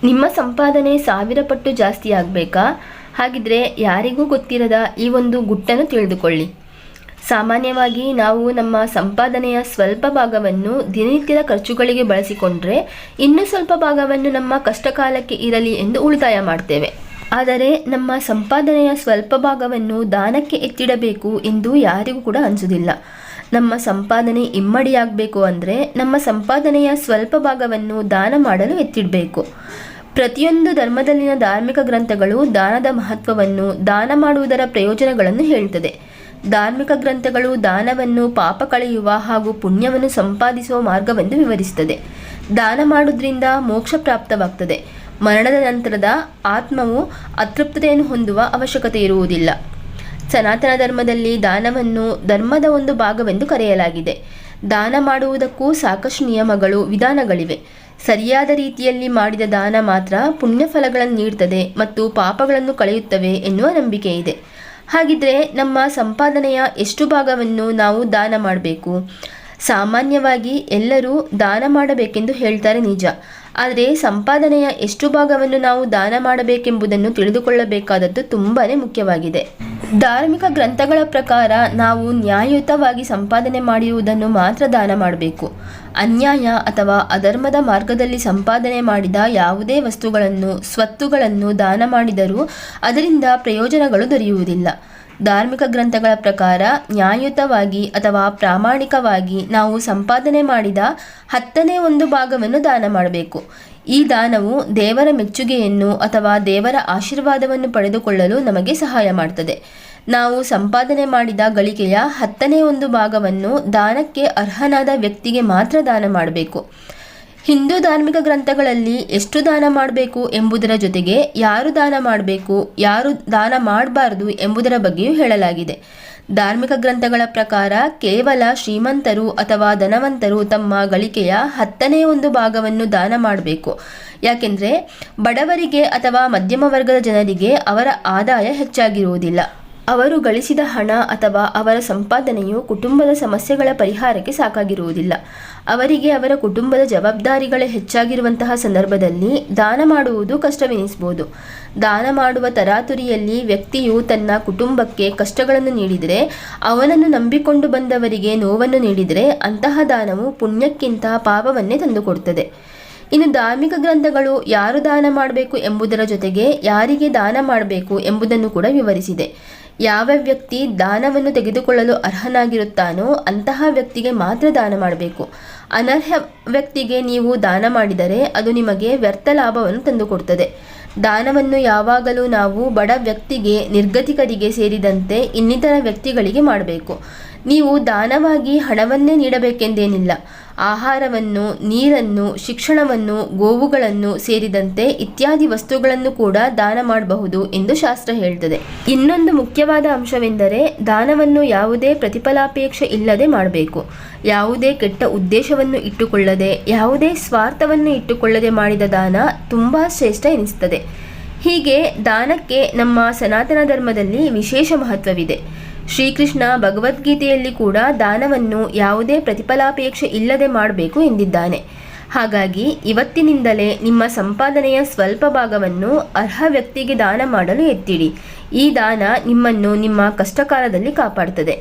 ನಿಮ್ಮ ಸಂಪಾದನೆ 1000 ಪಟ್ಟು ಜಾಸ್ತಿ ಆಗಬೇಕಾ? ಹಾಗಿದ್ರೆ ಯಾರಿಗೂ ಗೊತ್ತಿರದ ಈ ಒಂದು ಗುಟ್ಟನ್ನು ತಿಳಿದುಕೊಳ್ಳಿ. ಸಾಮಾನ್ಯವಾಗಿ ನಾವು ನಮ್ಮ ಸಂಪಾದನೆಯ ಸ್ವಲ್ಪ ಭಾಗವನ್ನು ದಿನನಿತ್ಯದ ಖರ್ಚುಗಳಿಗೆ ಬಳಸಿಕೊಂಡ್ರೆ ಇನ್ನು ಸ್ವಲ್ಪ ಭಾಗವನ್ನು ನಮ್ಮ ಕಷ್ಟಕಾಲಕ್ಕೆ ಇರಲಿ ಎಂದು ಉಳಿತಾಯ ಮಾಡ್ತೇವೆ. ಆದರೆ ನಮ್ಮ ಸಂಪಾದನೆಯ ಸ್ವಲ್ಪ ಭಾಗವನ್ನು ದಾನಕ್ಕೆ ಎತ್ತಿಡಬೇಕು ಎಂದು ಯಾರಿಗೂ ಕೂಡ ಅನಿಸೋದಿಲ್ಲ. ನಮ್ಮ ಸಂಪಾದನೆ ಇಮ್ಮಡಿಯಾಗಬೇಕು ಅಂದರೆ ನಮ್ಮ ಸಂಪಾದನೆಯ ಸ್ವಲ್ಪ ಭಾಗವನ್ನು ದಾನ ಮಾಡಲು ಎತ್ತಿಡಬೇಕು. ಪ್ರತಿಯೊಂದು ಧರ್ಮದಲ್ಲಿನ ಧಾರ್ಮಿಕ ಗ್ರಂಥಗಳು ದಾನದ ಮಹತ್ವವನ್ನು, ದಾನ ಮಾಡುವುದರ ಪ್ರಯೋಜನಗಳನ್ನು ಹೇಳ್ತದೆ. ಧಾರ್ಮಿಕ ಗ್ರಂಥಗಳು ದಾನವನ್ನು ಪಾಪ ಕಳೆಯುವ ಹಾಗೂ ಪುಣ್ಯವನ್ನು ಸಂಪಾದಿಸುವ ಮಾರ್ಗವೆಂದು ವಿವರಿಸುತ್ತದೆ. ದಾನ ಮಾಡುವುದರಿಂದ ಮೋಕ್ಷ ಪ್ರಾಪ್ತವಾಗ್ತದೆ. ಮರಣದ ನಂತರದ ಆತ್ಮವು ಅತೃಪ್ತತೆಯನ್ನು ಹೊಂದುವ ಅವಶ್ಯಕತೆ ಇರುವುದಿಲ್ಲ. ಸನಾತನ ಧರ್ಮದಲ್ಲಿ ದಾನವನ್ನು ಧರ್ಮದ ಒಂದು ಭಾಗವೆಂದು ಕರೆಯಲಾಗಿದೆ. ದಾನ ಮಾಡುವುದಕ್ಕೂ ಸಾಕಷ್ಟು ನಿಯಮಗಳು, ವಿಧಾನಗಳಿವೆ. ಸರಿಯಾದ ರೀತಿಯಲ್ಲಿ ಮಾಡಿದ ದಾನ ಮಾತ್ರ ಪುಣ್ಯ ಫಲಗಳನ್ನು ನೀಡುತ್ತದೆ ಮತ್ತು ಪಾಪಗಳನ್ನು ಕಳೆಯುತ್ತವೆ ಎನ್ನುವ ನಂಬಿಕೆ ಇದೆ. ಹಾಗಿದ್ರೆ ನಮ್ಮ ಸಂಪಾದನೆಯ ಎಷ್ಟು ಭಾಗವನ್ನು ನಾವು ದಾನ ಮಾಡಬೇಕು? ಸಾಮಾನ್ಯವಾಗಿ ಎಲ್ಲರೂ ದಾನ ಮಾಡಬೇಕೆಂದು ಹೇಳ್ತಾರೆ, ನಿಜ. ಆದರೆ ಸಂಪಾದನೆಯ ಎಷ್ಟು ಭಾಗವನ್ನು ನಾವು ದಾನ ಮಾಡಬೇಕೆಂಬುದನ್ನು ತಿಳಿದುಕೊಳ್ಳಬೇಕಾದದ್ದು ತುಂಬಾ ಮುಖ್ಯವಾಗಿದೆ. ಧಾರ್ಮಿಕ ಗ್ರಂಥಗಳ ಪ್ರಕಾರ ನಾವು ನ್ಯಾಯಯುತವಾಗಿ ಸಂಪಾದನೆ ಮಾಡಿರುವುದನ್ನು ಮಾತ್ರ ದಾನ ಮಾಡಬೇಕು. ಅನ್ಯಾಯ ಅಥವಾ ಅಧರ್ಮದ ಮಾರ್ಗದಲ್ಲಿ ಸಂಪಾದನೆ ಮಾಡಿದ ಯಾವುದೇ ವಸ್ತುಗಳನ್ನು, ಸ್ವತ್ತುಗಳನ್ನು ದಾನ ಮಾಡಿದರೂ ಅದರಿಂದ ಪ್ರಯೋಜನಗಳು ದೊರೆಯುವುದಿಲ್ಲ. ಧಾರ್ಮಿಕ ಗ್ರಂಥಗಳ ಪ್ರಕಾರ ನ್ಯಾಯಯುತವಾಗಿ ಅಥವಾ ಪ್ರಾಮಾಣಿಕವಾಗಿ ನಾವು ಸಂಪಾದನೆ ಮಾಡಿದ 1/10 ಭಾಗವನ್ನು ದಾನ ಮಾಡಬೇಕು. ಈ ದಾನವು ದೇವರ ಮೆಚ್ಚುಗೆಯನ್ನು ಅಥವಾ ದೇವರ ಆಶೀರ್ವಾದವನ್ನು ಪಡೆದುಕೊಳ್ಳಲು ನಮಗೆ ಸಹಾಯ ಮಾಡ್ತದೆ. ನಾವು ಸಂಪಾದನೆ ಮಾಡಿದ ಗಳಿಕೆಯ 1/10 ಭಾಗವನ್ನು ದಾನಕ್ಕೆ ಅರ್ಹನಾದ ವ್ಯಕ್ತಿಗೆ ಮಾತ್ರ ದಾನ ಮಾಡಬೇಕು. ಹಿಂದೂ ಧಾರ್ಮಿಕ ಗ್ರಂಥಗಳಲ್ಲಿ ಎಷ್ಟು ದಾನ ಮಾಡಬೇಕು ಎಂಬುದರ ಜೊತೆಗೆ ಯಾರು ದಾನ ಮಾಡಬೇಕು, ಯಾರು ದಾನ ಮಾಡಬಾರದು ಎಂಬುದರ ಬಗ್ಗೆಯೂ ಹೇಳಲಾಗಿದೆ. ಧಾರ್ಮಿಕ ಗ್ರಂಥಗಳ ಪ್ರಕಾರ ಕೇವಲ ಶ್ರೀಮಂತರು ಅಥವಾ ಧನವಂತರು ತಮ್ಮ ಗಳಿಕೆಯ 1/10 ಭಾಗವನ್ನು ದಾನ ಮಾಡಬೇಕು. ಯಾಕೆಂದರೆ ಬಡವರಿಗೆ ಅಥವಾ ಮಧ್ಯಮ ವರ್ಗದ ಜನರಿಗೆ ಅವರ ಆದಾಯ ಹೆಚ್ಚಾಗಿರುವುದಿಲ್ಲ. ಅವರು ಗಳಿಸಿದ ಹಣ ಅಥವಾ ಅವರ ಸಂಪಾದನೆಯು ಕುಟುಂಬದ ಸಮಸ್ಯೆಗಳ ಪರಿಹಾರಕ್ಕೆ ಸಾಕಾಗಿರುವುದಿಲ್ಲ. ಅವರಿಗೆ ಅವರ ಕುಟುಂಬದ ಜವಾಬ್ದಾರಿಗಳೇ ಹೆಚ್ಚಾಗಿರುವಂತಹ ಸಂದರ್ಭದಲ್ಲಿ ದಾನ ಮಾಡುವುದು ಕಷ್ಟವೆನಿಸಬಹುದು. ದಾನ ಮಾಡುವ ತರಾತುರಿಯಲ್ಲಿ ವ್ಯಕ್ತಿಯು ತನ್ನ ಕುಟುಂಬಕ್ಕೆ ಕಷ್ಟಗಳನ್ನು ನೀಡಿದರೆ, ಅವನನ್ನು ನಂಬಿಕೊಂಡು ಬಂದವರಿಗೆ ನೋವನ್ನು ನೀಡಿದರೆ ಅಂತಹ ದಾನವು ಪುಣ್ಯಕ್ಕಿಂತ ಪಾಪವನ್ನೇ ತಂದುಕೊಡುತ್ತದೆ. ಇನ್ನು ಧಾರ್ಮಿಕ ಗ್ರಂಥಗಳು ಯಾರು ದಾನ ಮಾಡಬೇಕು ಎಂಬುದರ ಜೊತೆಗೆ ಯಾರಿಗೆ ದಾನ ಮಾಡಬೇಕು ಎಂಬುದನ್ನು ಕೂಡ ವಿವರಿಸಿದೆ. ಯಾವ ವ್ಯಕ್ತಿ ದಾನವನ್ನು ತೆಗೆದುಕೊಳ್ಳಲು ಅರ್ಹನಾಗಿರುತ್ತಾನೋ ಅಂತಹ ವ್ಯಕ್ತಿಗೆ ಮಾತ್ರ ದಾನ ಮಾಡಬೇಕು. ಅನರ್ಹ ವ್ಯಕ್ತಿಗೆ ನೀವು ದಾನ ಮಾಡಿದರೆ ಅದು ನಿಮಗೆ ವ್ಯರ್ಥ ಲಾಭವನ್ನು ತಂದುಕೊಡ್ತದೆ. ದಾನವನ್ನು ಯಾವಾಗಲೂ ನಾವು ಬಡ ವ್ಯಕ್ತಿಗೆ, ನಿರ್ಗತಿಕರಿಗೆ ಸೇರಿದಂತೆ ಇನ್ನಿತರ ವ್ಯಕ್ತಿಗಳಿಗೆ ಮಾಡಬೇಕು. ನೀವು ದಾನವಾಗಿ ಹಣವನ್ನೇ ನೀಡಬೇಕೆಂದೇನಿಲ್ಲ. ಆಹಾರವನ್ನು, ನೀರನ್ನು, ಶಿಕ್ಷಣವನ್ನು, ಗೋವುಗಳನ್ನು ಸೇರಿದಂತೆ ಇತ್ಯಾದಿ ವಸ್ತುಗಳನ್ನು ಕೂಡ ದಾನ ಮಾಡಬಹುದು ಎಂದು ಶಾಸ್ತ್ರ ಹೇಳ್ತದೆ. ಇನ್ನೊಂದು ಮುಖ್ಯವಾದ ಅಂಶವೆಂದರೆ ದಾನವನ್ನು ಯಾವುದೇ ಪ್ರತಿಫಲಾಪೇಕ್ಷೆ ಇಲ್ಲದೆ ಮಾಡಬೇಕು. ಯಾವುದೇ ಕೆಟ್ಟ ಉದ್ದೇಶವನ್ನು ಇಟ್ಟುಕೊಳ್ಳದೆ, ಯಾವುದೇ ಸ್ವಾರ್ಥವನ್ನು ಇಟ್ಟುಕೊಳ್ಳದೆ ಮಾಡಿದ ದಾನ ತುಂಬ ಶ್ರೇಷ್ಠ ಎನಿಸುತ್ತದೆ. ಹೀಗೆ ದಾನಕ್ಕೆ ನಮ್ಮ ಸನಾತನ ಧರ್ಮದಲ್ಲಿ ವಿಶೇಷ ಮಹತ್ವವಿದೆ. ಶ್ರೀಕೃಷ್ಣ ಭಗವದ್ಗೀತೆಯಲ್ಲಿ ಕೂಡ ದಾನವನ್ನು ಯಾವುದೇ ಪ್ರತಿಫಲಾಪೇಕ್ಷೆ ಇಲ್ಲದೆ ಮಾಡಬೇಕು ಎಂದಿದ್ದಾನೆ. ಹಾಗಾಗಿ ಇವತ್ತಿನಿಂದಲೇ ನಿಮ್ಮ ಸಂಪಾದನೆಯ ಸ್ವಲ್ಪ ಭಾಗವನ್ನು ಅರ್ಹ ವ್ಯಕ್ತಿಗೆ ದಾನ ಮಾಡಲು ಎತ್ತಿಡಿ. ಈ ದಾನ ನಿಮ್ಮನ್ನು ನಿಮ್ಮ ಕಷ್ಟಕಾಲದಲ್ಲಿ ಕಾಪಾಡುತ್ತದೆ.